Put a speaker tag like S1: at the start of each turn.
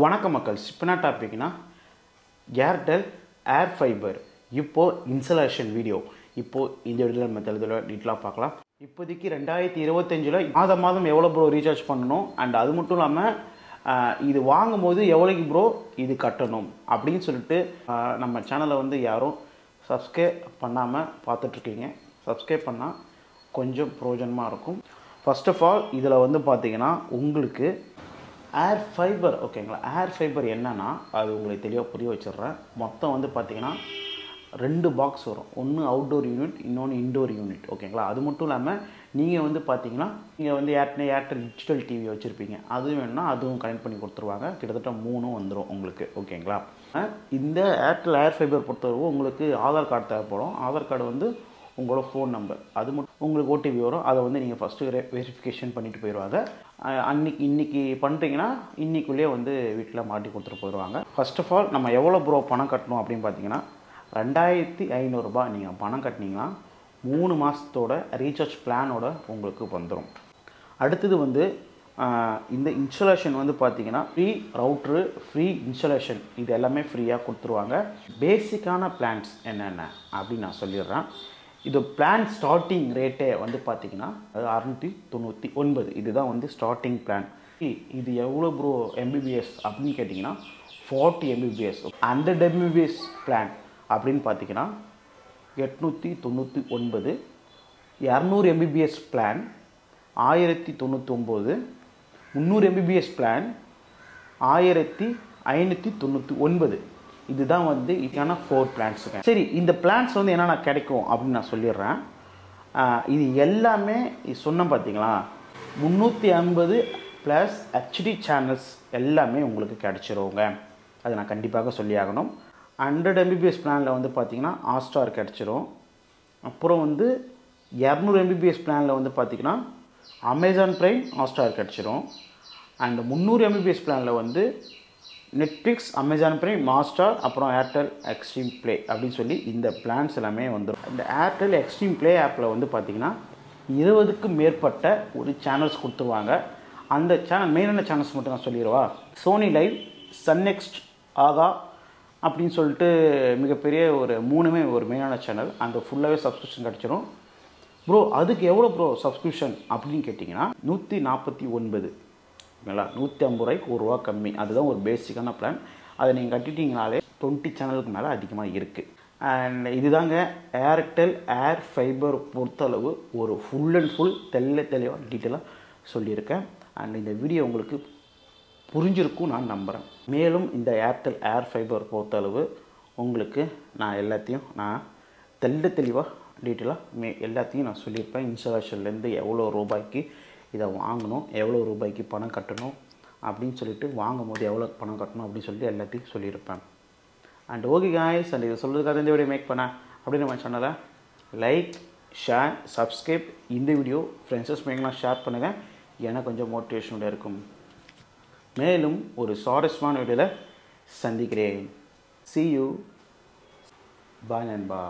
S1: வணக்கம் மக்கள். இப்போ என்ன டாபிக்னா ஏர்டெல் ஏர் ஃபைபர் இப்போது இன்ஸ்டாலேஷன் வீடியோ. இப்போது இந்த வீடியோவில் நம்ம தெளிவாக டீட்டெயிலாக பார்க்கலாம். இப்போதைக்கு 2025 மாதம் எவ்வளோ ப்ரோ ரீசார்ஜ் பண்ணணும், அண்ட் அது மட்டும் இல்லாமல் இது வாங்கும் போது எவ்வளோக்கு ப்ரோ இது கட்டணும் அப்படின்னு சொல்லிட்டு நம்ம சேனலை யாரும் சப்ஸ்கிரைப் பண்ணாமல் பார்த்துட்ருக்கீங்க. சப்ஸ்கிரைப் பண்ணால் கொஞ்சம் பிரயோஜனமாக இருக்கும். ஃபர்ஸ்ட் ஆஃப் ஆல் இதில் பார்த்தீங்கன்னா உங்களுக்கு ஏர் ஃபைபர், ஓகேங்களா? ஏர் ஃபைபர் என்னன்னா அது உங்களுக்கு தெளிவாக புரிய வச்சிடுறேன். மொத்தம் பார்த்தீங்கன்னா 2 பாக்ஸ் வரும். ஒன்று அவுட்டோர் யூனிட், இன்னொன்று இன்டோர் யூனிட், ஓகேங்களா? அது மட்டும் இல்லாமல் நீங்கள் பார்த்தீங்கன்னா நீங்கள் ஏர்டெல் டிஜிட்டல் டிவி வச்சுருப்பீங்க, அது வேணும்னா அதுவும் கனெக்ட் பண்ணி கொடுத்துருவாங்க. கிட்டத்தட்ட 3 வந்துடும் உங்களுக்கு, ஓகேங்களா? இந்த ஏர்டெல் ஏர் ஃபைபர் பொறுத்தவரை உங்களுக்கு ஆதார் கார்டு தேவைப்படும். ஆதார் கார்டு உங்களோட ஃபோன் நம்பர், அது மட்டும் உங்களுக்கு ஓடிபி வரும். அதை நீங்கள் ஃபஸ்ட்டு வெரிஃபிகேஷன் பண்ணிவிட்டு போயிடுவாங்க. இன்றைக்கி பண்ணுறீங்கன்னா இன்றைக்குள்ளேயே வீட்டில் மாட்டி கொடுத்துட்டு போயிடுவாங்க. ஃபர்ஸ்ட் ஆஃப் ஆல் நம்ம எவ்வளோ ப்ரோ பணம் கட்டணும் அப்படின்னு பார்த்தீங்கன்னா 2500 ரூபாய் நீங்கள் பணம் கட்டினீங்கன்னா 3 மாதத்தோட ரீசார்ஜ் பிளானோட உங்களுக்கு வந்துடும். அடுத்தது இந்த இன்ஸ்டாலேஷன் பார்த்தீங்கன்னா ஃப்ரீ ரவுட்ரு, ஃப்ரீ இன்ஸ்டாலேஷன், இது எல்லாமே ஃப்ரீயாக கொடுத்துருவாங்க. பேசிக்கான பிளான்ஸ் என்னென்ன அப்படின்னு நான் சொல்லிடுறேன். இது பிளான் ஸ்டார்டிங் ரேட்டே பார்த்தீங்கன்னா 699. இதுதான் ஸ்டார்டிங் பிளான். இது எவ்வளோ ப்ரோ எம்பிபிஎஸ் அப்படின்னு கேட்டிங்கன்னா 40 எம்பிபிஎஸ். 100 எம்பிபிஎஸ் பிளான் அப்படின்னு பார்த்தீங்கன்னா 899. 200 எம்பிபிஎஸ் பிளான் 1099. 300 MBBS plan 1599. இதுதான் இதுக்கான 4 பிளான்ஸுங்க. சரி, இந்த பிளான்ஸ் என்னென்ன கிடைக்கும் அப்படின்னு நான் சொல்லிடுறேன். இது எல்லாமே சொன்னேன் பார்த்தீங்களா, 350 ப்ளஸ் ஹெச்டி சேனல்ஸ் எல்லாமே உங்களுக்கு கிடச்சிருவோங்க. அது நான் கண்டிப்பாக சொல்லி ஆகணும். 100 எம்பிபிஎஸ் பிளானில் பார்த்தீங்கன்னா ஹாட்ஸ்டார் கிடச்சிரும். அப்புறம் 200 எம்பிபிஎஸ் பிளானில் பார்த்தீங்கன்னா அமேசான் பிரைம் ஹாட்ஸ்டார் கிடச்சிரும். அண்ட் 300 எம்பிபிஎஸ் பிளானில் நெட்ஃப்ளிக்ஸ், அமேசான் பிரைம், ஹாட்ஸ்டார், அப்புறம் ஏர்டெல் எக்ஸ்ட்ரீம் ப்ளே அப்படின்னு சொல்லி இந்த பிளான்ஸ் எல்லாமே வந்துடும். இந்த ஏர்டெல் எக்ஸ்ட்ரீம் ப்ளே ஆப்பில் பார்த்தீங்கன்னா 20க்கும் மேற்பட்ட ஒரு சேனல்ஸ் கொடுத்துருவாங்க. அந்த சேனல் மெயினான சேனல்ஸ் மட்டும் நான் சொல்லிடுவா. சோனி லைவ், சன் நெக்ஸ்ட், ஆகா அப்படின்னு சொல்லிட்டு மிகப்பெரிய ஒரு 3மே ஒரு மெயினான சேனல். அந்த ஃபுல்லாகவே சப்ஸ்கிரிப்ஷன் கிடச்சிரும். ப்ரோ அதுக்கு எவ்வளோ ப்ரோ சப்ஸ்கிரிப்ஷன் அப்படின்னு கேட்டிங்கன்னா 149. ஓகேங்களா? 150 ரூபாய்க்கு ₹1 கம்மி. அதுதான் ஒரு பேசிக்கான பிளான். அதை நீங்கள் கட்டிட்டீங்கனாலே 20 சேனலுக்கு மேலே அதிகமாக இருக்குது. அண்ட் இதுதாங்க ஏர்டெல் ஏர் ஃபைபர் பொறுத்தளவு ஒரு ஃபுல் அண்ட் ஃபுல் தெளிவாக டீட்டெயிலாக சொல்லியிருக்கேன். அண்ட் இந்த வீடியோ உங்களுக்கு புரிஞ்சிருக்கும் நான் நம்புகிறேன். மேலும் இந்த ஏர்டெல் ஏர் ஃபைபர் பொறுத்தளவு உங்களுக்கு நான் எல்லாத்தையும் தெளிவாக டீட்டெயிலாக எல்லாத்தையும் நான் சொல்லியிருப்பேன். இன்ஸ்டாலேஷன்லேருந்து எவ்வளோ ரூபாய்க்கு இதை வாங்கணும், எவ்வளோ ரூபாய்க்கு பணம் கட்டணும் அப்படின்னு சொல்லிட்டு, வாங்கும் போது எவ்வளோ பணம் கட்டணும் அப்படின்னு சொல்லிட்டு எல்லாத்தையும் சொல்லியிருப்பேன். அண்ட் ஓகே காய்ஸ், அண்ட் இதை சொல்கிறதுக்காக இந்த வீடியோ மேக் பண்ணேன் அப்படின்னு நம்ம சேனலை லைக், ஷேர், சப்ஸ்கிரைப், இந்த வீடியோ ஃப்ரெண்ட்ஸஸ் மேங்கெலாம் ஷேர் பண்ணுங்கள். எனக்கு கொஞ்சம் மோட்டிவேஷனோட இருக்கும். மேலும் ஒரு சுவாரஸ்யமான வீடியோவில் சந்திக்கிறேன். See you. Bye நண்பா.